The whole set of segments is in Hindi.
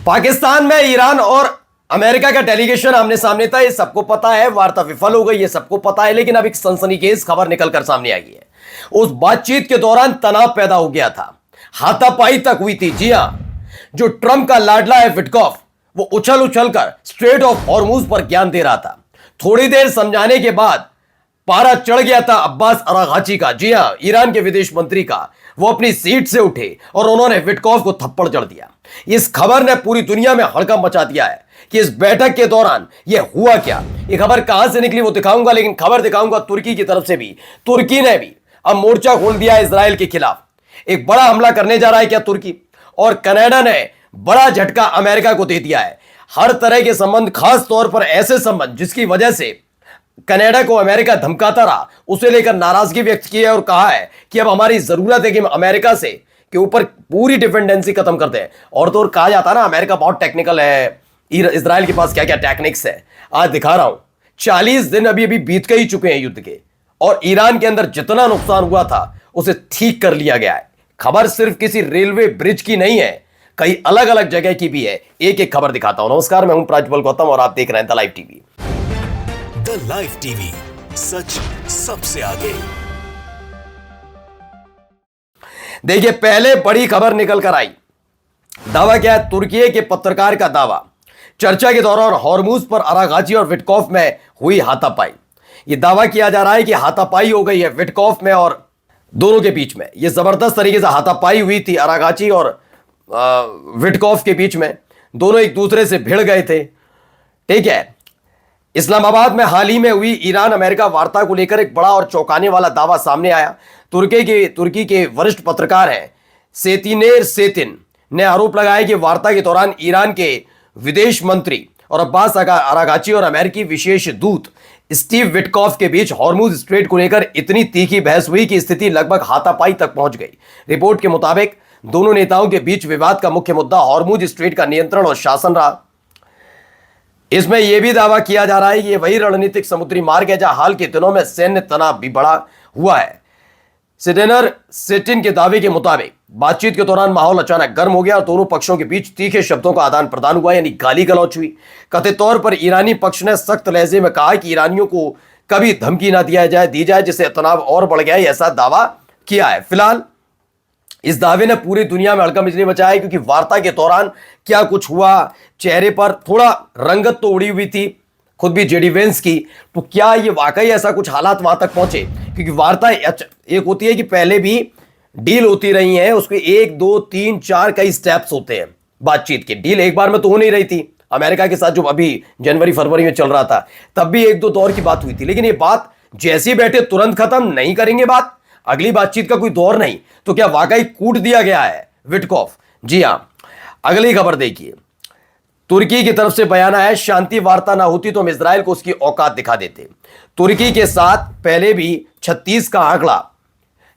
पाकिस्तान में ईरान और अमेरिका का डेलीगेशन आमने सामने था, ये सबको पता है। वार्ता विफल हो गई, ये सबको पता है। लेकिन अब एक सनसनीखेज खबर निकलकर सामने आई है। उस बातचीत के दौरान तनाव पैदा हो गया था, हाथापाई तक हुई थी। जी हां, जो ट्रंप का लाडला है विटकॉफ, वो उछल उछल कर स्ट्रेट ऑफ हॉर्मुज पर ज्ञान दे रहा था। थोड़ी देर समझाने के बाद पारा चढ़ गया था अब्बास अरागाची का, जी हां, ईरान के विदेश मंत्री का। वो अपनी सीट से उठे और उन्होंने विटकॉफ को थप्पड़ जड़ दिया। इस खबर ने पूरी दुनिया में हड़कंप मचा दिया है कि इस बैठक के दौरान यह हुआ क्या। यह खबर कहां से निकली वो दिखाऊंगा, लेकिन खबर दिखाऊंगा तुर्की की तरफ से भी। तुर्की ने भी अब मोर्चा खोल दिया है इजराइल के खिलाफ। एक बड़ा हमला करने जा रहा है क्या तुर्की? और कनाडा ने बड़ा झटका अमेरिका को दे दिया है। हर तरह के संबंध, खास तौर पर ऐसे संबंध जिसकी वजह से कनाडा को अमेरिका धमकाता रहा, उसे लेकर नाराजगी व्यक्त की है और कहा है कि अब हमारी जरूरत है कि हम अमेरिका से के ऊपर पूरी डिपेंडेंसी खत्म कर दें। और तो और कहा जाता है ना, अमेरिका बहुत टेक्निकल है, इजराइल के पास क्या क्या टेक्निक्स है। आज दिखा रहा हूं, 40 दिन अभी अभी बीत के ही चुके हैं युद्ध के, और ईरान के अंदर जितना नुकसान हुआ था उसे ठीक कर लिया गया है। खबर सिर्फ किसी रेलवे ब्रिज की नहीं है, कई अलग अलग जगह की भी है। एक एक खबर दिखाता हूं। नमस्कार, मैं हूं प्राज्वल गौतम और आप देख रहे हैं the live TV. The live TV, सच सबसे आगे। देखिए, पहले बड़ी खबर निकल कर आई। दावा क्या है? तुर्की के पत्रकार का दावा, चर्चा के दौरान हॉर्मुज पर अरागाची और विटकॉफ में हुई हाथापाई। यह दावा किया जा रहा है कि हाथापाई हो गई है विटकॉफ में और दोनों के बीच में। यह जबरदस्त तरीके से हाथापाई हुई थी अरागाची और विटकॉफ के बीच में। दोनों एक दूसरे से भिड़ गए थे, ठीक है। इस्लामाबाद में हाल ही में हुई ईरान अमेरिका वार्ता को लेकर एक बड़ा और चौंकाने वाला दावा सामने आया। तुर्की के वरिष्ठ पत्रकार हैं सेतिनेर सेतिन ने आरोप लगाया कि वार्ता के दौरान ईरान के विदेश मंत्री और अब्बास अरागाची और अमेरिकी विशेष दूत स्टीव विटकॉफ के बीच हॉर्मुज स्ट्रेट को लेकर इतनी तीखी बहस हुई कि स्थिति लगभग हाथापाई तक पहुंच गई। रिपोर्ट के मुताबिक दोनों नेताओं के बीच विवाद का मुख्य मुद्दा हॉर्मुज स्ट्रेट का नियंत्रण और शासन रहा। इसमें यह भी दावा किया जा रहा है कि यह वही रणनीतिक समुद्री मार्ग है जहां हाल के दिनों में सैन्य तनाव भी बढ़ा हुआ है। सेटेनर सेटिन के दावे के मुताबिक बातचीत के दौरान माहौल अचानक गर्म हो गया और दोनों पक्षों के बीच तीखे शब्दों का आदान प्रदान हुआ, यानी गाली गलौच हुई। कथित तौर पर ईरानी पक्ष ने सख्त लहजे में कहा कि ईरानियों को कभी धमकी ना दी जाए जिससे तनाव और बढ़ गया, ऐसा दावा किया है। फिलहाल इस दावे ने पूरी दुनिया में हड़कंप इसलिए मचाया क्योंकि वार्ता के दौरान क्या कुछ हुआ, चेहरे पर थोड़ा रंगत तो उड़ी हुई थी खुद भी जेडी वेंस की। तो क्या ये वाकई ऐसा कुछ हालात वहां तक पहुंचे? क्योंकि वार्ता एक होती है कि पहले भी डील होती रही है, उसके 1 2 3 4 कई स्टेप्स होते हैं बातचीत के। डील एक बार में तो हो नहीं रही थी। अमेरिका के साथ जो अभी जनवरी फरवरी में चल रहा था तब भी 1 2 दौर की बात हुई थी, लेकिन ये बात जैसे ही बैठे तुरंत खत्म, नहीं करेंगे बात, अगली बातचीत का कोई दौर नहीं। तो क्या वाकई कूट दिया गया है विटकॉफ? जी हां, अगली खबर देखिए। तुर्की की तरफ से बयान आया, शांति वार्ता ना होती तो हम इजराइल को उसकी औकात दिखा देते। तुर्की के साथ पहले भी 36 का आंकड़ा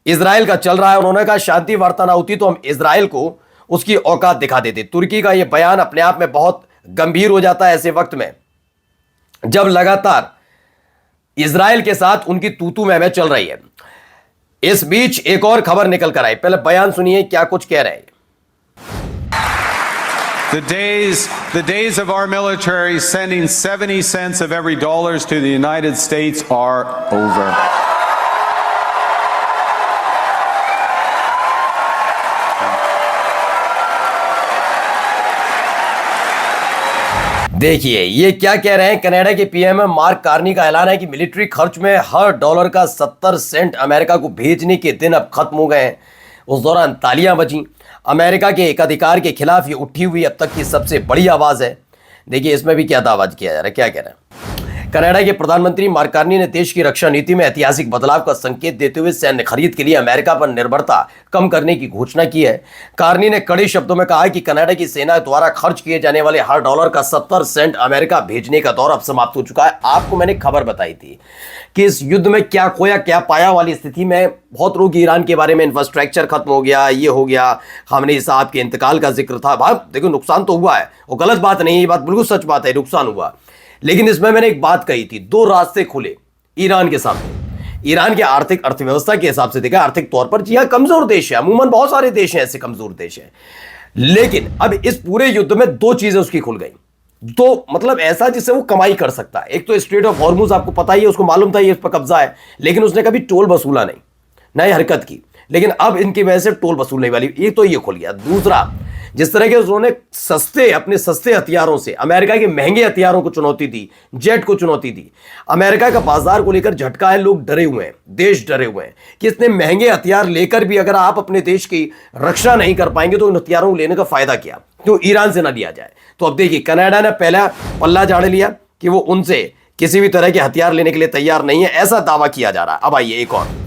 इजराइल का चल रहा है। उन्होंने कहा शांति वार्ता ना होती तो हम इजराइल को उसकी औकात दिखा देते। तुर्की का यह बयान अपने आप में बहुत गंभीर हो जाता है ऐसे वक्त में जब लगातार इजराइल के साथ उनकी तूतू मैमे चल रही है। इस बीच एक और खबर निकल कर आई, पहले बयान सुनिए क्या कुछ कह रहे हैं। The days of our military sending 70 cents of every dollars to the United States are over. देखिए ये क्या कह रहे हैं। कनाडा के पीएम मार्क कार्नी का ऐलान है कि मिलिट्री खर्च में हर डॉलर का 70 सेंट अमेरिका को भेजने के दिन अब खत्म हो गए हैं। उस दौरान तालियां बजी। अमेरिका के एक अधिकार के खिलाफ ये उठी हुई अब तक की सबसे बड़ी आवाज है। देखिए इसमें भी क्या दावा किया जा रहा है, क्या कह रहे हैं। कनाडा के प्रधानमंत्री मार्क कार्नी ने देश की रक्षा नीति में ऐतिहासिक बदलाव का संकेत देते हुए सैन्य खरीद के लिए अमेरिका पर निर्भरता कम करने की घोषणा की है। कार्नी ने कड़े शब्दों में कहा कि कनाडा की सेना द्वारा खर्च किए जाने वाले हर डॉलर का 70 सेंट अमेरिका भेजने का दौर अब समाप्त हो चुका है। आपको मैंने खबर बताई थी कि इस युद्ध में क्या खोया क्या पाया वाली स्थिति में बहुत लोग ईरान के बारे में, इंफ्रास्ट्रक्चर खत्म हो गया, ये हो गया, खामनेई साहब के इंतकाल का जिक्र था। भाई देखो नुकसान तो हुआ है, वो गलत बात नहीं, ये बात बिल्कुल सच बात है, नुकसान हुआ। लेकिन इसमें मैंने एक बात कही थी, 2 रास्ते खुले ईरान के सामने। ईरान के आर्थिक अर्थव्यवस्था के हिसाब से देखा, आर्थिक तौर पर जी हाँ कमजोर देश है, अमूमन बहुत सारे देश हैं ऐसे कमजोर देश हैं। लेकिन अब इस पूरे युद्ध में दो चीजें उसकी खुल गई, तो मतलब ऐसा जिससे वो कमाई कर सकता है। एक तो स्ट्रेट ऑफ हॉर्मुज, आपको पता ही है, उसको मालूम था ये इस पर कब्जा है, लेकिन उसने कभी टोल वसूला नहीं, नई हरकत की, लेकिन अब इनकी वजह से टोल वसूलने वाली, ये तो ये खुल गया। दूसरा, जिस तरह के उन्होंने अपने सस्ते हथियारों से अमेरिका के महंगे हथियारों को चुनौती दी, जेट को चुनौती दी, अमेरिका का बाजार को लेकर झटका है। लोग डरे हुए हैं, देश डरे हुए हैं कि इतने महंगे हथियार लेकर भी अगर आप अपने देश की रक्षा नहीं कर पाएंगे तो उन हथियारों को लेने का फायदा क्या, तो ईरान से ना लिया जाए। तो अब देखिए, कनाडा ने पहला पल्ला झाड़ लिया कि वो उनसे किसी भी तरह के हथियार लेने के लिए तैयार नहीं है, ऐसा दावा किया जा रहा है। अब आइए एक और,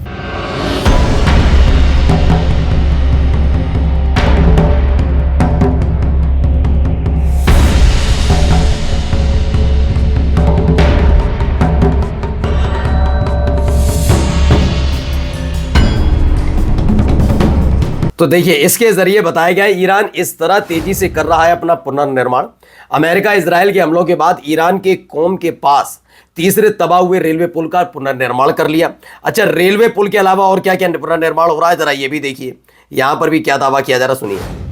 तो देखिए, इसके जरिए बताया गया है ईरान इस तरह तेजी से कर रहा है अपना पुनर्निर्माण। अमेरिका इजराइल के हमलों के बाद ईरान के कौम के पास तीसरे तबाह हुए रेलवे पुल का पुनर्निर्माण कर लिया। अच्छा, रेलवे पुल के अलावा और क्या क्या पुनर्निर्माण हो रहा है, जरा ये भी देखिए, यहां पर भी क्या दावा किया जा रहा, सुनिए।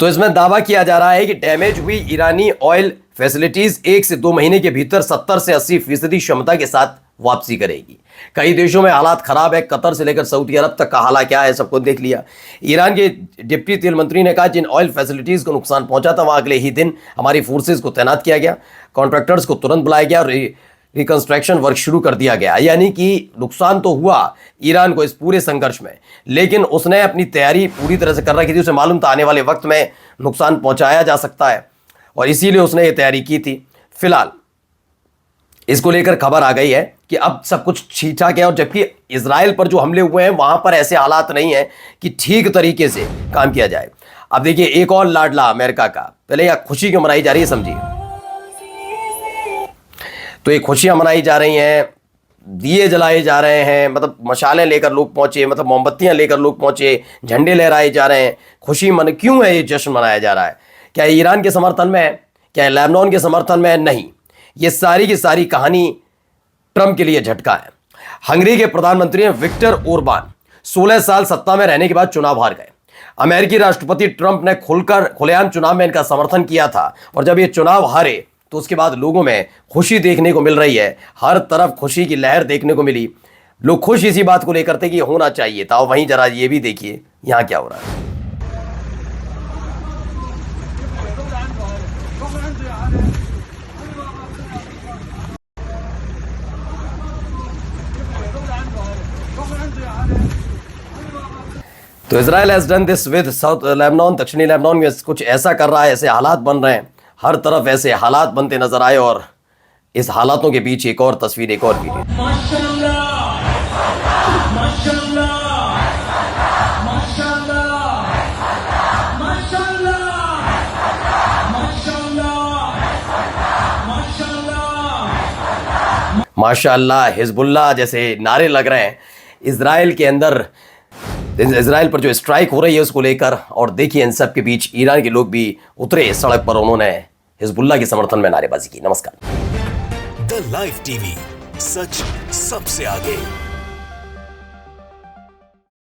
तो इसमें दावा किया जा रहा है कि डैमेज हुई ईरानी ऑयल फैसिलिटीज 1 से 2 महीने के भीतर 70 से 80% क्षमता के साथ वापसी करेगी। कई देशों में हालात खराब है, कतर से लेकर सऊदी अरब तक का हाल क्या है सबको देख लिया। ईरान के डिप्टी तेल मंत्री ने कहा जिन ऑयल फैसिलिटीज को नुकसान पहुंचा था वहां अगले ही दिन हमारी फोर्सेज को तैनात किया गया, कॉन्ट्रैक्टर्स को तुरंत बुलाया गया और रिकंस्ट्रक्शन वर्क शुरू कर दिया गया। यानी कि नुकसान तो हुआ ईरान को इस पूरे संघर्ष में, लेकिन उसने अपनी तैयारी पूरी तरह से कर रखी थी। उसे मालूम था आने वाले वक्त में नुकसान पहुंचाया जा सकता है और इसीलिए उसने ये तैयारी की थी। फिलहाल इसको लेकर खबर आ गई है कि अब सब कुछ ठीक ठाक है, और जबकि इजराइल पर जो हमले हुए हैं वहां पर ऐसे हालात नहीं है कि ठीक तरीके से काम किया जाए। अब देखिए, एक और लाडला अमेरिका का, पहले यह खुशी क्यों मनाई जा रही है समझिए। तो ये खुशियां मनाई जा रही हैं, दिए जलाए जा रहे हैं, मतलब मशालें लेकर लोग पहुंचे, मतलब मोमबत्तियां लेकर लोग पहुंचे, झंडे लहराए जा रहे हैं। खुशी मन क्यों है, ये जश्न मनाया जा रहा है? क्या ईरान के समर्थन में है? क्या लेबनान के समर्थन में है? नहीं, ये सारी की सारी कहानी ट्रंप के लिए झटका है। हंगरी के प्रधानमंत्री हैं विक्टर ओरबान, 16 साल सत्ता में रहने के बाद चुनाव हार गए। अमेरिकी राष्ट्रपति ट्रंप ने खुलेआम चुनाव में इनका समर्थन किया था, और जब ये चुनाव हारे तो उसके बाद लोगों में खुशी देखने को मिल रही है। हर तरफ खुशी की लहर देखने को मिली। लोग खुश इसी बात को लेकर थे कि होना चाहिए था। और वहीं जरा ये भी देखिए यहां क्या हो रहा है। तो Israel has done this with south Lebanon, दक्षिणी लेबनान में कुछ ऐसा कर रहा है, ऐसे हालात बन रहे हैं, हर तरफ ऐसे हालात बनते नजर आए। और इस हालातों के बीच एक और तस्वीर, एक और वीडियो। माशाअल्लाह, हिजबुल्लाह जैसे नारे लग रहे हैं इजराइल के अंदर, इजराइल पर जो स्ट्राइक हो रही है उसको लेकर। और देखिए, इन सब के बीच ईरान के लोग भी उतरे सड़क पर, उन्होंने हिजबुल्लाह के समर्थन में नारेबाजी की। नमस्कार। द लाइव टीवी, सच सबसे आगे।